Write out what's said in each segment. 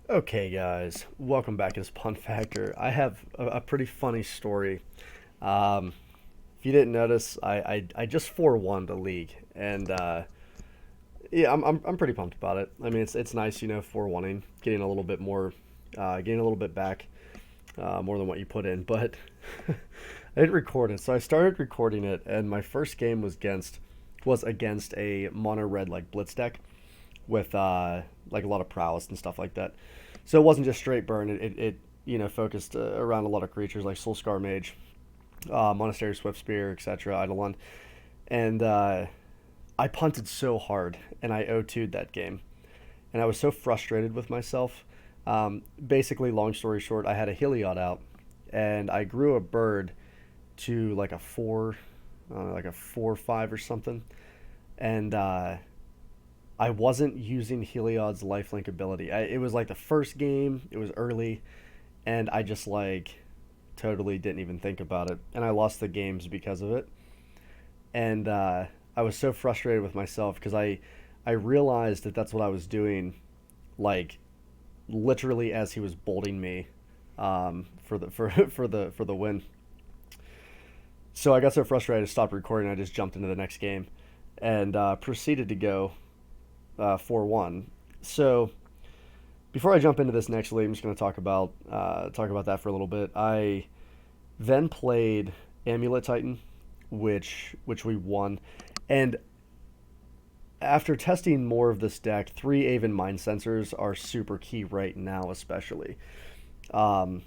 Okay, guys, welcome back to this Pun Factor. I have a pretty funny story. Um, if you didn't notice, I just 4-1 the league, and yeah, I'm pretty pumped about it. I mean, it's nice, 4-1ing, getting a little bit more, getting a little bit back, more than what you put in. But I didn't record it, so I started recording it, and my first game was against a mono red like blitz deck with like a lot of prowess and stuff like that. So it wasn't just straight burn. It focused around a lot of creatures like Soulscar Mage, Monastery Swift Spear, etc. Eidolon, and I punted so hard and I O2'd that game, and I was so frustrated with myself. Basically, long story short, I had a Heliod out, and I grew a bird to like a four, like a 4/5 or something, and I wasn't using Heliod's lifelink ability. It was like the first game, it was early, and I just like totally didn't even think about it. And I lost the games because of it. And I was so frustrated with myself because I realized that that's what I was doing, like literally as he was bolting me for the for the win. So I got so frustrated, I stopped recording. I just jumped into the next game and proceeded to go 4-1. So before I jump into this next league, I'm just going to talk about that for a little bit. I then played Amulet Titan, which we won, and after testing more of this deck, 3 Aven Mind Sensors are super key right now, especially. Um,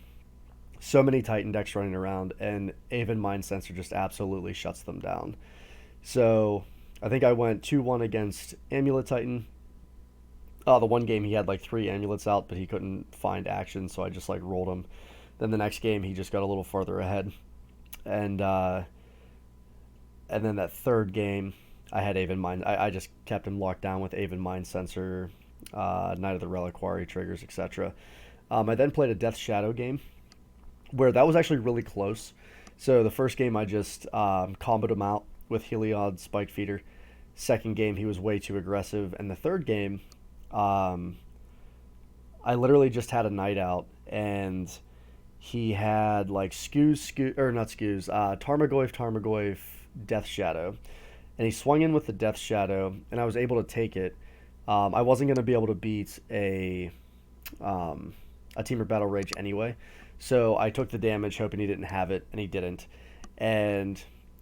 so many Titan decks running around, and Aven Mind Sensor just absolutely shuts them down. So I think I went 2-1 against Amulet Titan. The one game he had like 3 amulets out, but he couldn't find action, so I just like rolled him. Then the next game he just got a little farther ahead, and and then that third game I had Aven Mind. I just kept him locked down with Aven Mind Sensor, Knight of the Reliquary triggers, etc. I then played a Death Shadow game where that was actually really close. So the first game I just comboed him out with Heliod Spike Feeder. Second game he was way too aggressive, and the third game um, I literally just had a night out, and he had like or not Tarmogoyf, Death Shadow, and he swung in with the Death Shadow, and I was able to take it. I wasn't going to be able to beat um, a Teamer Battle Rage anyway, so I took the damage, hoping he didn't have it, and he didn't. And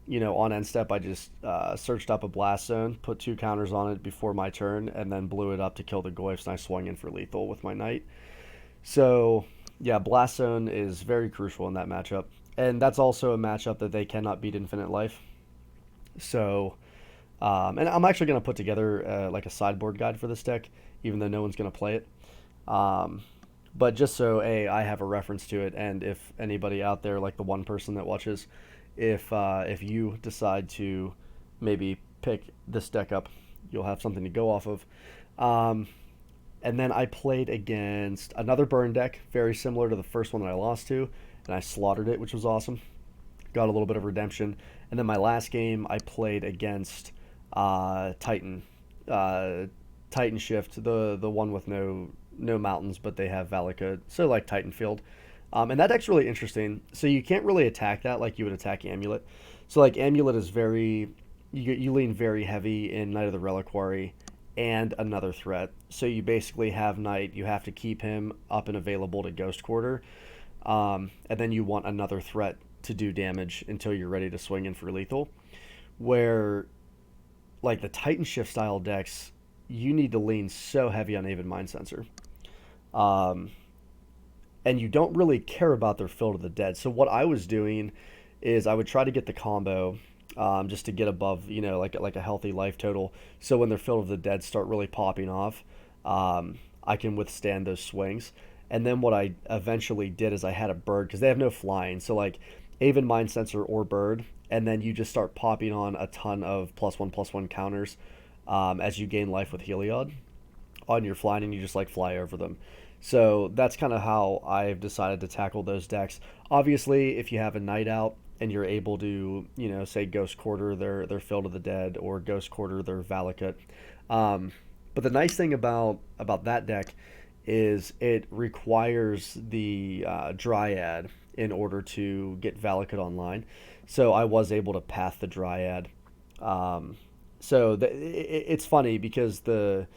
on end step, I just searched up a blast zone, put 2 counters on it before my turn, and then blew it up to kill the Goyfs, and I swung in for lethal with my knight. So, yeah, blast zone is very crucial in that matchup. And that's also a matchup that they cannot beat Infinite Life. So, and I'm actually going to put together like a sideboard guide for this deck, even though no one's going to play it. Um, but just so I have a reference to it, and if anybody out there, like the one person that watches, if you decide to maybe pick this deck up, you'll have something to go off of. Um, and then I played against another burn deck, very similar to the first one that I lost to, and I slaughtered it, which was awesome. Got a little bit of redemption. And then my last game, I played against Titan, uh, Titan Shift, the one with no mountains, but they have Valakut, so like Titan Field. And that deck's really interesting. So you can't really attack that like you would attack Amulet. So like Amulet is very you lean very heavy in Knight of the Reliquary and another threat. So you basically have Knight. You have to keep him up and available to Ghost Quarter, and then you want another threat to do damage until you're ready to swing in for lethal. Where like the Titan Shift style decks, you need to lean so heavy on Avid Mind Sensor. Um, and you don't really care about their Field of the Dead. So what I was doing is I would try to get the combo just to get above, like a healthy life total. So when their Field of the Dead start really popping off, I can withstand those swings. And then what I eventually did is I had a bird because they have no flying. So like Aven Mind Sensor or bird, and then you just start popping on a ton of +1/+1 counters as you gain life with Heliod on your flying, and you just like fly over them. So that's kind of how I've decided to tackle those decks. Obviously, if you have a night out and you're able to, say Ghost Quarter their Field of the Dead or Ghost Quarter their Valakut. But the nice thing about that deck is it requires the Dryad in order to get Valakut online. So I was able to path the Dryad. Um, it's funny because the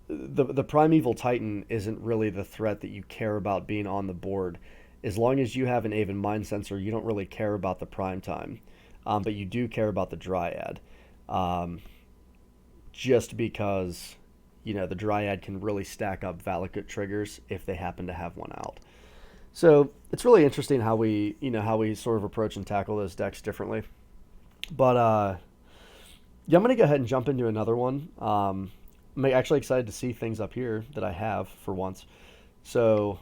Primeval Titan isn't really the threat that you care about being on the board. As long as you have an Aven Mind Sensor, you don't really care about the prime time, but you do care about the Dryad, um, just because the Dryad can really stack up Valakut triggers if they happen to have one out. So it's really interesting how we sort of approach and tackle those decks differently. But yeah, I'm gonna go ahead and jump into another one. I'm actually excited to see things up here that I have for once. So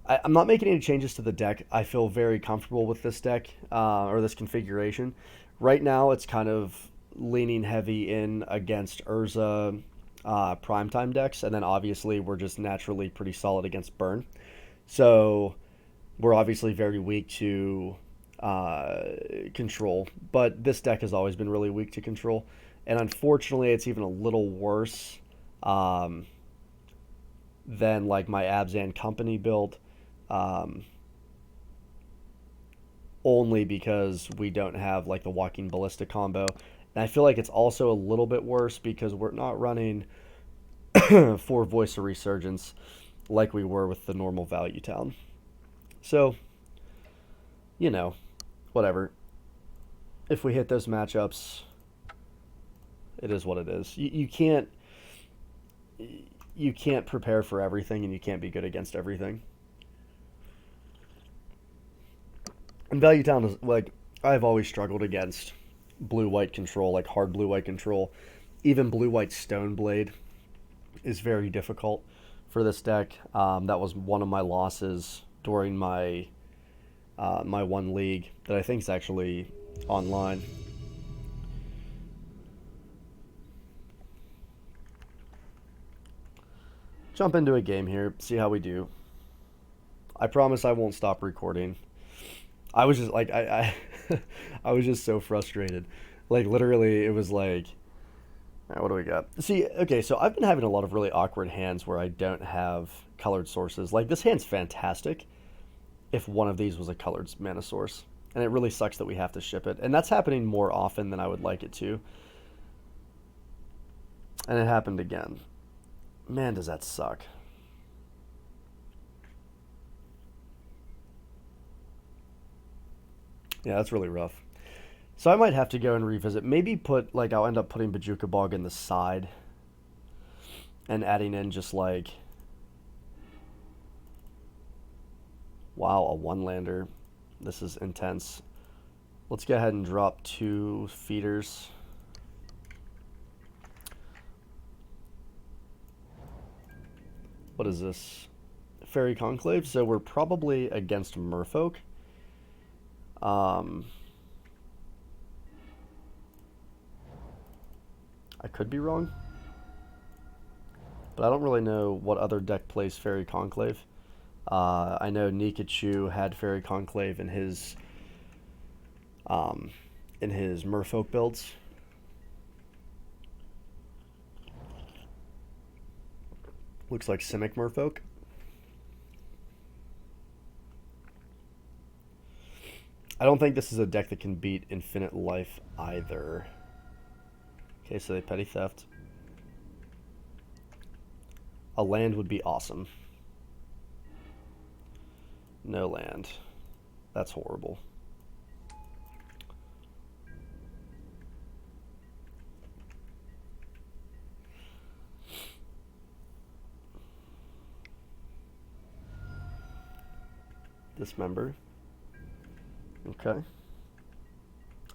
I'm not making any changes to the deck. I feel very comfortable with this deck or this configuration. Right now, it's kind of leaning heavy in against Urza primetime decks, and then obviously we're just naturally pretty solid against Burn. So we're obviously very weak to control, but this deck has always been really weak to control, and unfortunately, it's even a little worse um, than like my Abzan Company build, um, only because we don't have like the Walking Ballista combo, and I feel like it's also a little bit worse because we're not running for Voice of Resurgence like we were with the normal Value Town. So, you know, whatever. If we hit those matchups, it is what it is. You can't prepare for everything, and you can't be good against everything. And Value Town is like I've always struggled against blue white control, like hard blue white control. Even blue white Stoneblade is very difficult for this deck. That was one of my losses during my one league that I think is actually online. Jump into a game here, see how we do. I promise I won't stop recording. I was just like I was just so frustrated. Like literally, it was like, all right, what do we got? See, okay, so I've been having a lot of really awkward hands where I don't have colored sources. Like this hand's fantastic if one of these was a colored mana source, and it really sucks that we have to ship it. And that's happening more often than I would like it to. And it happened again. Man, does that suck. Yeah, that's really rough. So I might have to go and revisit. Maybe I'll end up putting Bajuka Bog in the side and adding in just like, wow, a one-lander. This is intense. Let's go ahead and drop 2 feeders. What is this? Fairy Conclave. So we're probably against Merfolk. I could be wrong, but I don't really know what other deck plays Fairy Conclave. I know Nikachu had Fairy Conclave um, in his Merfolk builds. Looks like Simic Merfolk. I don't think this is a deck that can beat Infinite Life either. Okay, so they Petty Theft. A land would be awesome. No land. That's horrible. Dismember. Okay.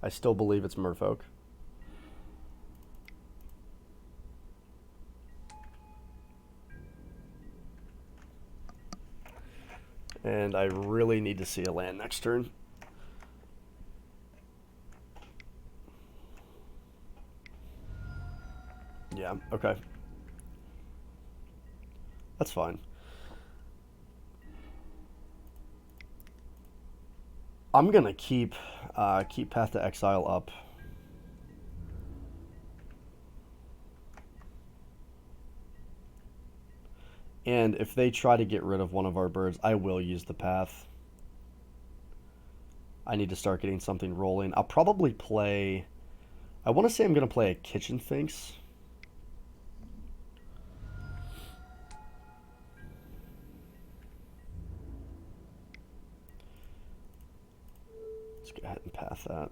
I still believe it's Merfolk. And I really need to see a land next turn. Yeah, okay. That's fine. I'm gonna keep Path to Exile up. And if they try to get rid of one of our birds, I will use the path. I need to start getting something rolling. I'll probably play... I want to say I'm going to play a Kitchen Finks. Let's go ahead and path that.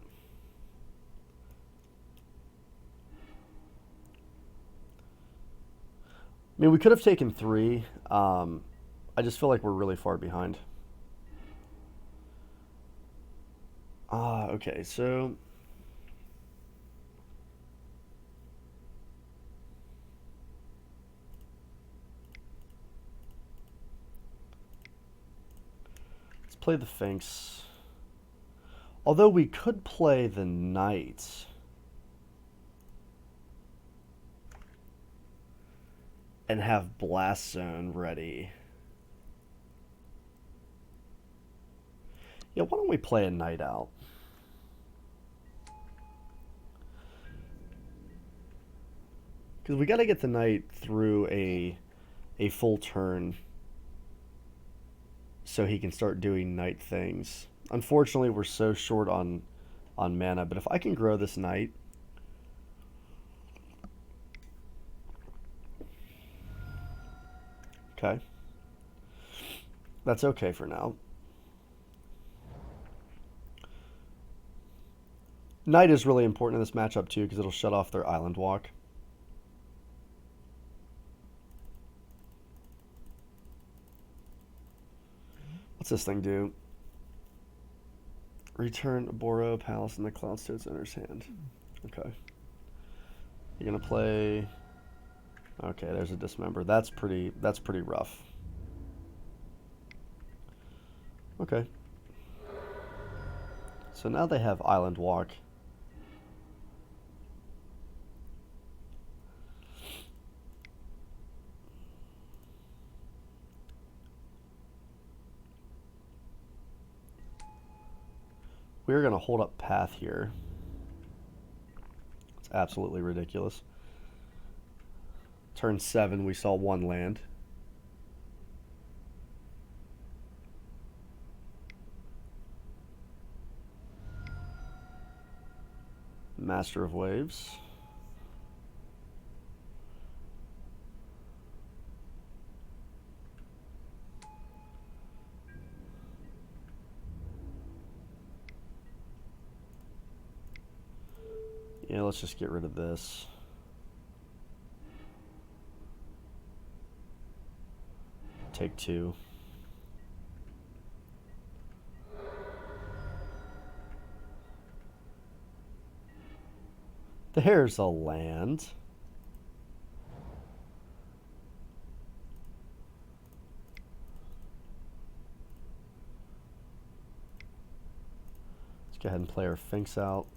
I mean, we could have taken 3. I just feel like we're really far behind. Okay, so... let's play the Finks. Although we could play the Knight. And have Blast Zone ready. Yeah, why don't we play a Knight out? Because we got to get the Knight through a full turn so he can start doing Knight things. Unfortunately, we're so short on mana, but if I can grow this Knight... Okay. That's okay for now. Knight is really important in this matchup too because it'll shut off their Island Walk. What's this thing do? Return Boro Palace in the Cloud to its owner's hand. Okay. You're gonna play... Okay, there's a Dismember. That's pretty rough. Okay. So now they have Island Walk. We're going to hold up path here. It's absolutely ridiculous. Turn 7, we saw 1 land. Master of Waves. Yeah, let's just get rid of this. Take 2. There's a land. Let's go ahead and play our Finks out.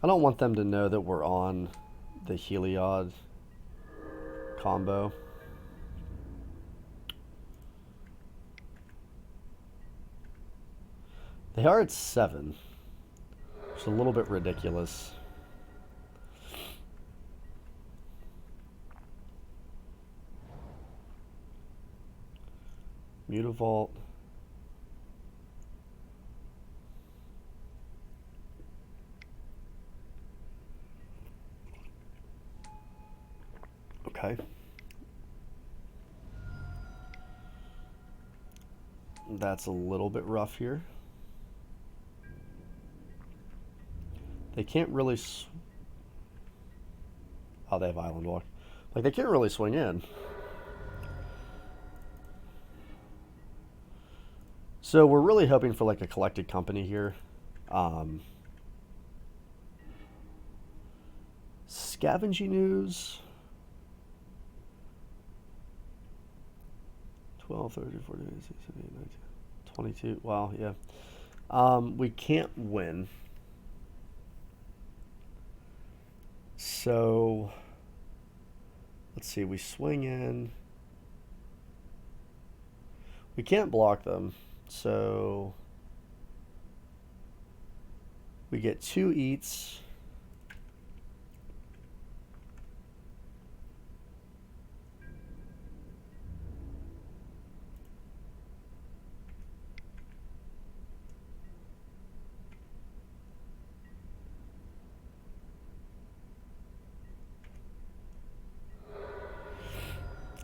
I don't want them to know that we're on the Heliod combo. They are at 7, which is a little bit ridiculous. Mutavault. Okay. That's a little bit rough here. They can't really... Oh, they have Island Walk. Like, they can't really swing in. So we're really hoping for, like, a collected company here. Scavenging Ooze. 12, 13, 14, 16, 17, 19, 22. Wow, yeah. We can't win. So, let's see. We swing in. We can't block them. So, we get 2 eats.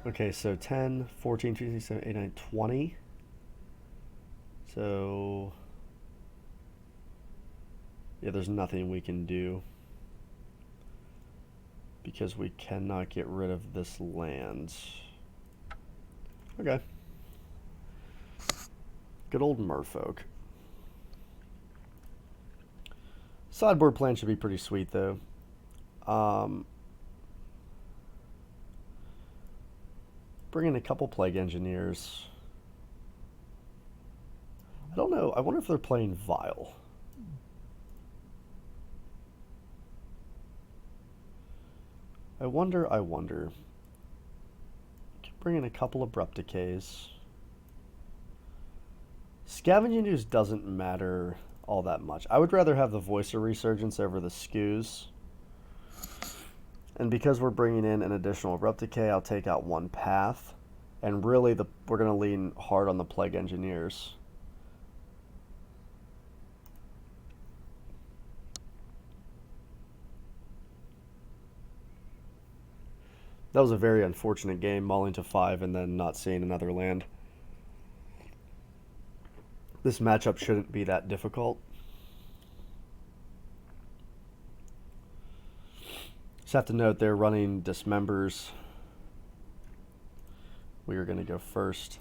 Okay, so 10, 14, 15, 16, 17, 18, 19, 20. So, yeah, there's nothing we can do because we cannot get rid of this land. Okay. Good old Merfolk. Sideboard plan should be pretty sweet, though. Bring in a couple Plague Engineers. I don't know. I wonder if they're playing Vile. I wonder. Bring in a couple Abrupt Decays. Scavenging Ooze doesn't matter all that much. I would rather have the Voice of Resurgence over the Skews. And because we're bringing in an additional Abrupt Decay, I'll take out one path. And really, we're going to lean hard on the Plague Engineers. That was a very unfortunate game, mauling to 5 and then not seeing another land. This matchup shouldn't be that difficult. Just have to note they're running Dismembers. We are going to go first.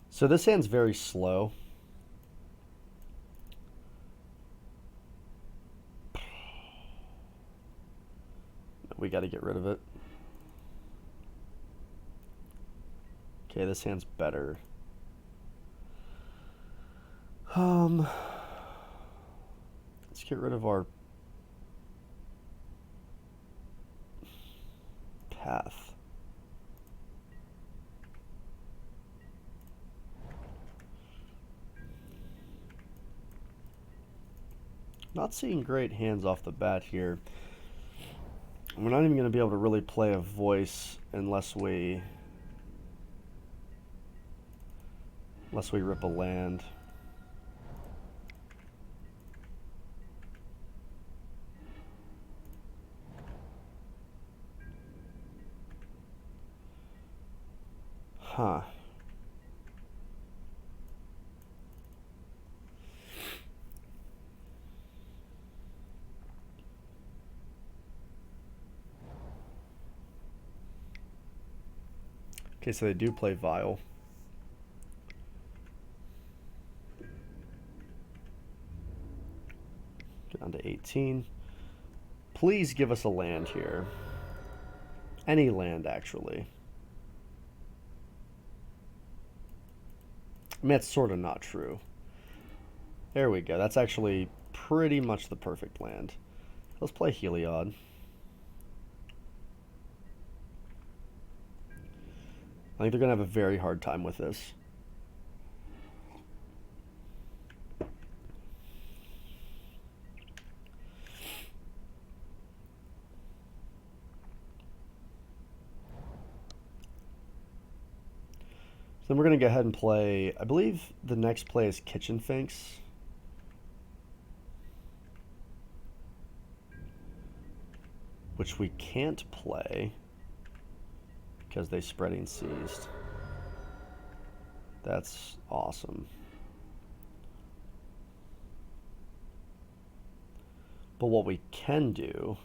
So this hand's very slow. We got to get rid of it. Okay, this hand's better. Let's get rid of our path. Not seeing great hands off the bat here. We're not even going to be able to really play a voice unless we rip a land. Huh. Okay, so they do play Vile. Get down to 18. Please give us a land here. Any land, actually. I mean, that's sort of not true. There we go. That's actually pretty much the perfect land. Let's play Heliod. I think they're going to have a very hard time with this. So then we're going to go ahead and play, I believe the next play is Kitchen Finks. Which we can't play because they Spreading Seized. That's awesome. But what we can do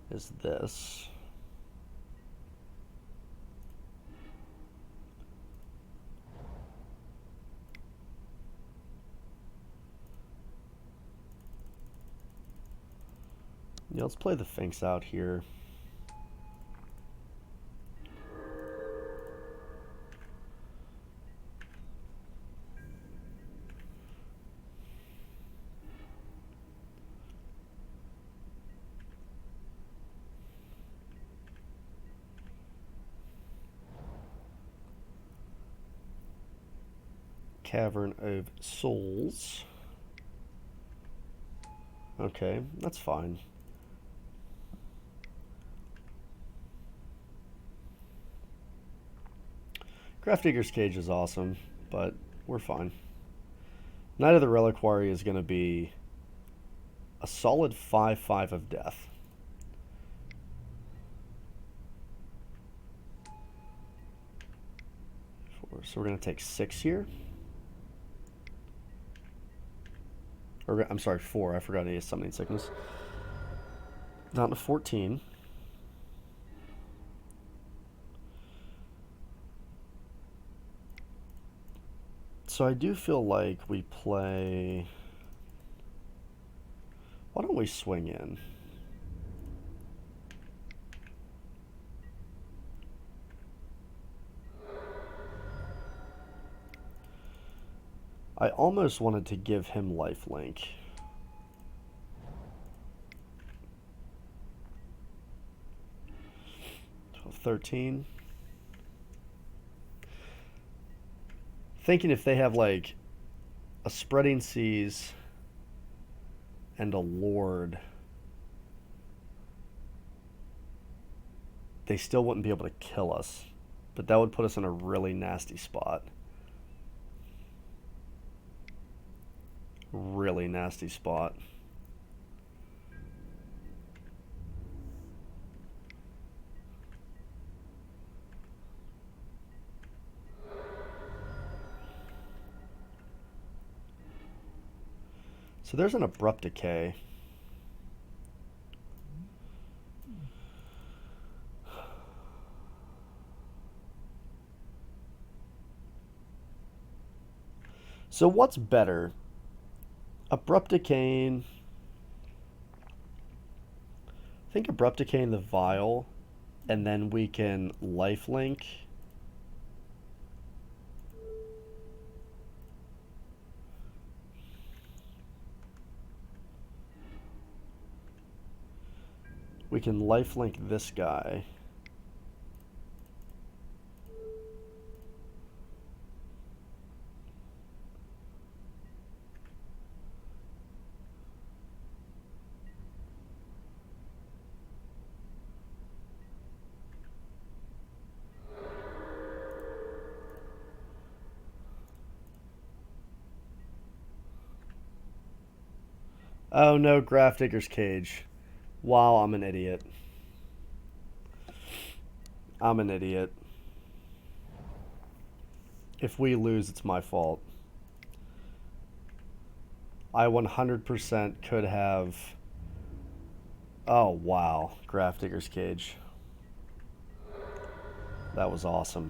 is this. Yeah, let's play the Finks out here. Cavern of Souls. Okay, that's fine. Craft Digger's Cage is awesome, but we're fine. Knight of the Reliquary is going to be a solid 5/5 of death. So we're going to take 6 here. Or, I'm sorry, 4. I forgot he has Summoning Sickness. Down to 14. So I do feel like we play... Why don't we swing in? I almost wanted to give him lifelink. 13. Thinking if they have like a Spreading Seas and a Lord, they still wouldn't be able to kill us. But that would put us in a really nasty spot. Really nasty spot. So there's an Abrupt Decay. So what's better? Abrupt Decay. I think Abrupt Decay in the Vial, and then we can lifelink. We can lifelink this guy. Oh no, Graph Digger's Cage. Wow, I'm an idiot. I'm an idiot. If we lose, it's my fault. I 100% could have... Oh, wow. Graph Digger's Cage. That was awesome.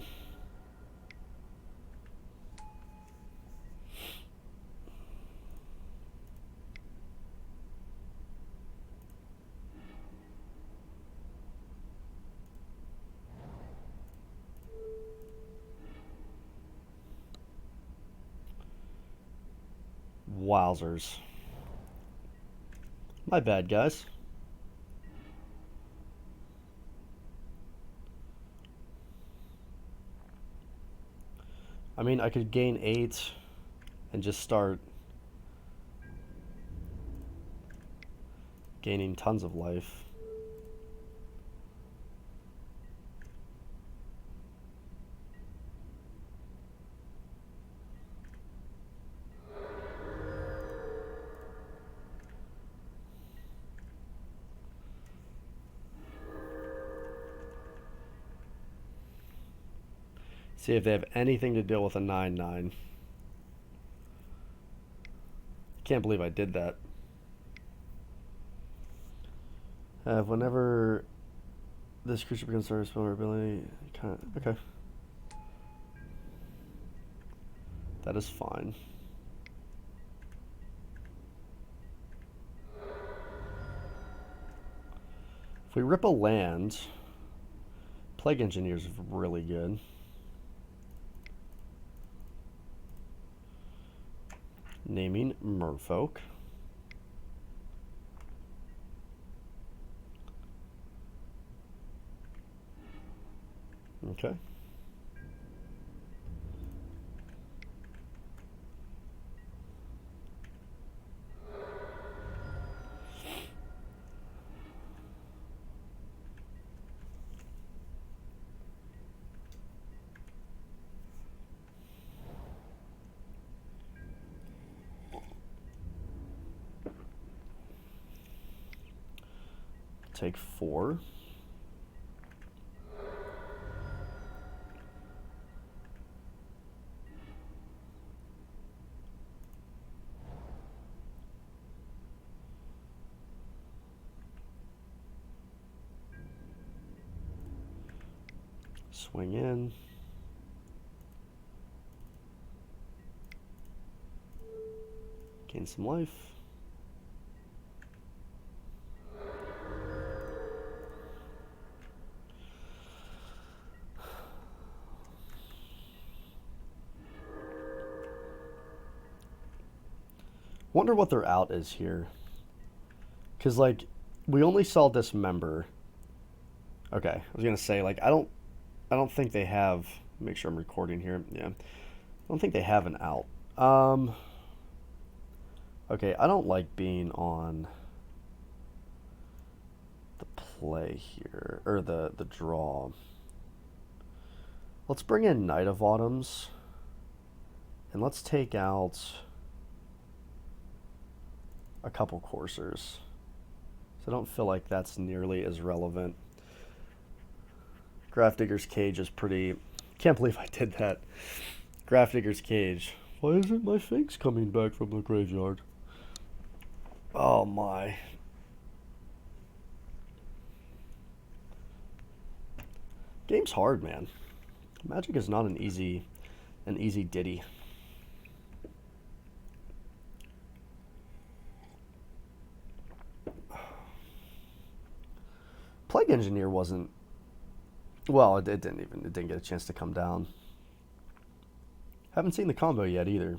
Wowzers. My bad, guys. I mean, I could gain 8 and just start gaining tons of life. See if they have anything to deal with a 9/9. Can't believe I did that. Whenever this creature becomes service vulnerability, okay. That is fine. If we rip a land, Plague Engineers is really good. Naming Merfolk. Okay. take 4. Swing in. Gain some life. Wonder what their out is here. Because, like, we only saw Dismember. Okay, I was going to say, like, I don't think they have... Make sure I'm recording here. Yeah. I don't think they have an out. Okay, I don't like being on the play here, or the draw. Let's bring in Knight of Autumns, and let's take out a couple coursers. So I don't feel like that's nearly as relevant. Grafdigger's Cage is pretty... Can't believe I did that. Grafdigger's Cage. Why isn't my Sphinx coming back from the graveyard? Oh my. Game's hard, man. Magic is not an easy ditty. Plague Engineer wasn't... Well, it didn't get a chance to come down. Haven't seen the combo yet either.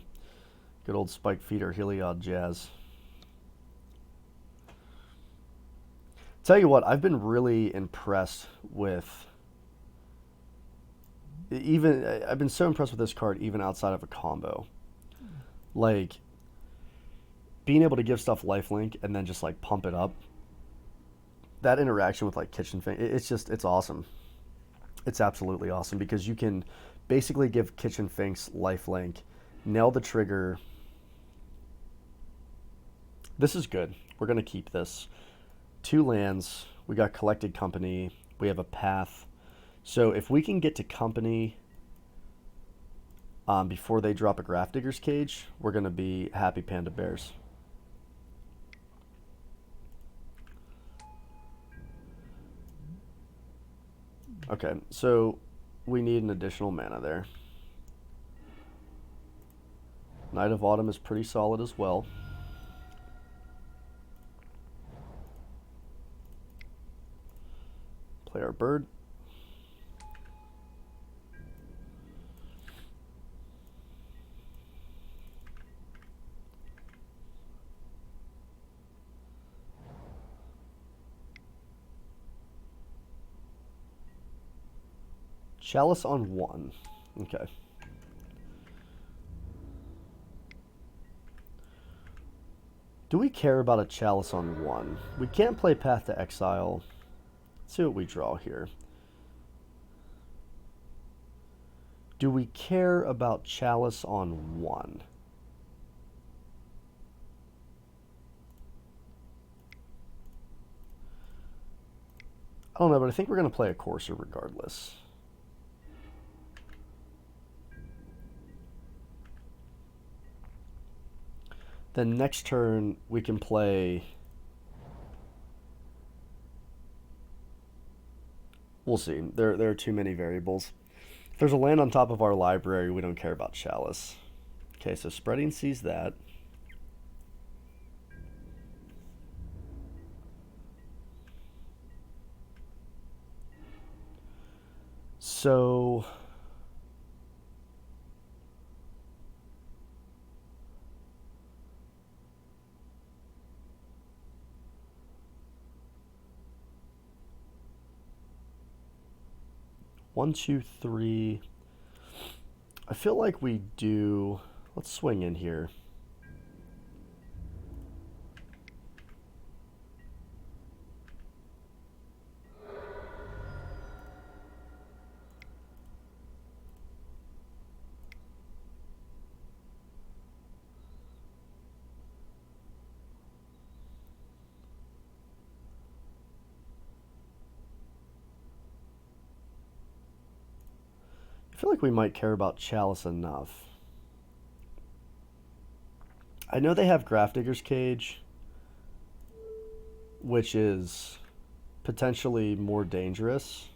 Good old Spike Feeder Heliod Jazz. Tell you what, I've been really impressed with... I've been so impressed with this card even outside of a combo. Like, being able to give stuff lifelink and then just, like, pump it up. That interaction with, like, Kitchen Finks, it's awesome. It's absolutely awesome because you can basically give Kitchen Finks lifelink, nail the trigger. This is good. We're going to keep this. 2 lands. We got Collected Company. We have a path. So if we can get to Company before they drop a Grafdigger's Cage, we're going to be happy Panda Bears. Okay, so we need an additional mana there. Knight of Autumn is pretty solid as well. Play our bird. Chalice on 1. Okay. Do we care about a Chalice on 1? We can't play Path to Exile. Let's see what we draw here. Do we care about Chalice on 1? I don't know, but I think we're going to play a Courser regardless. Then next turn, we can play... We'll see. There are too many variables. If there's a land on top of our library, we don't care about Chalice. Okay, so Spreading sees that. So... One, two, three. I feel like we do... Let's swing in here. feel like we might care about Chalice enough. I know they have Grafdigger's Cage, which is potentially more dangerous.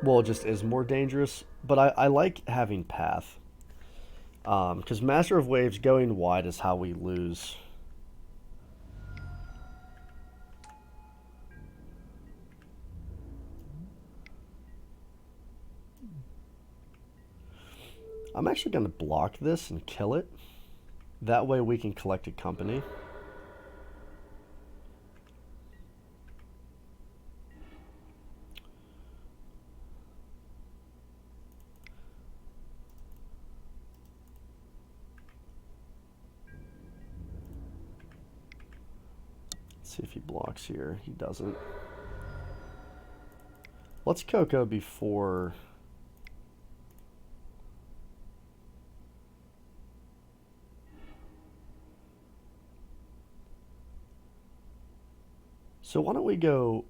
Well, it just is more dangerous, but I like having Path. Because Master of Waves going wide is how we lose. I'm actually going to block this and kill it. That way we can collect a company. Let's see if he blocks here. He doesn't. Let's Coco before... So why don't we go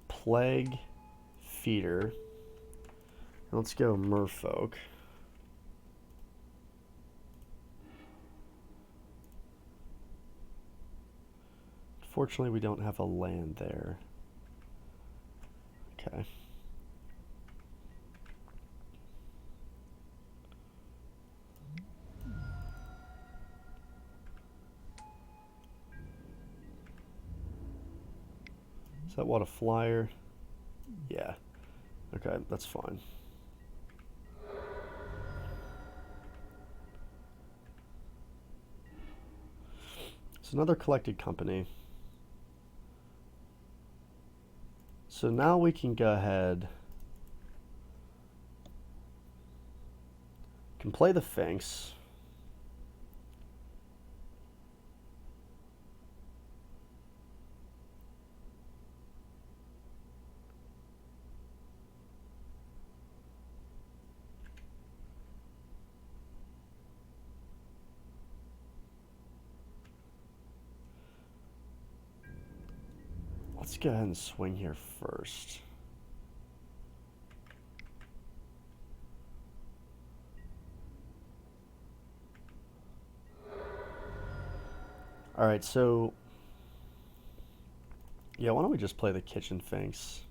Plague, Feeder, and let's go Merfolk. Fortunately, we don't have a land there. Okay. Is that what, a flyer? Yeah. Okay, that's fine. It's another collected company. So now we can go ahead. Can play the Finks. Let's go ahead and swing here first. Alright, so... yeah, why don't we just play the Kitchen Finks?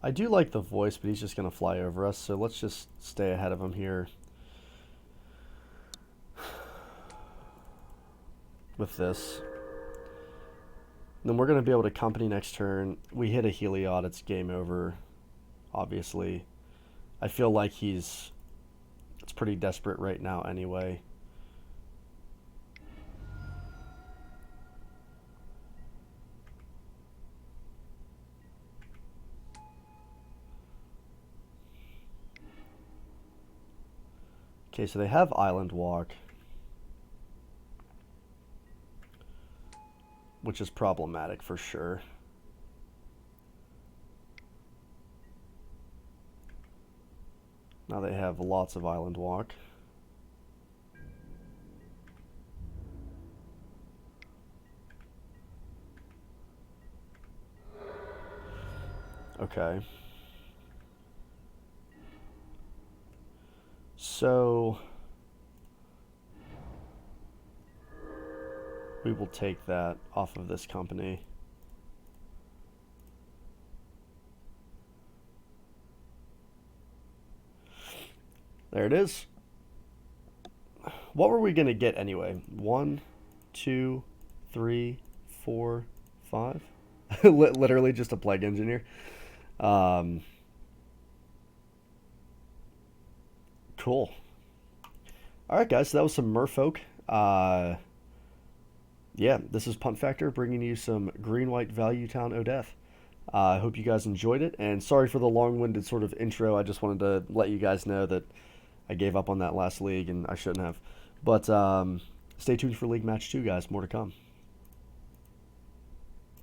I do like the voice, but he's just going to fly over us, so let's just stay ahead of him here. With this. And then we're going to be able to company next turn. We hit a Heliod, it's game over, obviously. I feel like it's pretty desperate right now anyway. Okay, so they have Island Walk, which is problematic for sure. Now they have lots of Island Walk. Okay. So we will take that off of this company. There it is. What were we going to get anyway? 1, 2, 3, 4, 5? Literally just a Plague Engineer. Cool. Alright guys, so that was some Merfolk. Yeah, this is Punt Factor bringing you some green-white Value Town Odeth. I hope you guys enjoyed it, and sorry for the long-winded sort of intro. I just wanted to let you guys know that I gave up on that last league, and I shouldn't have. But stay tuned for League Match 2, guys. More to come.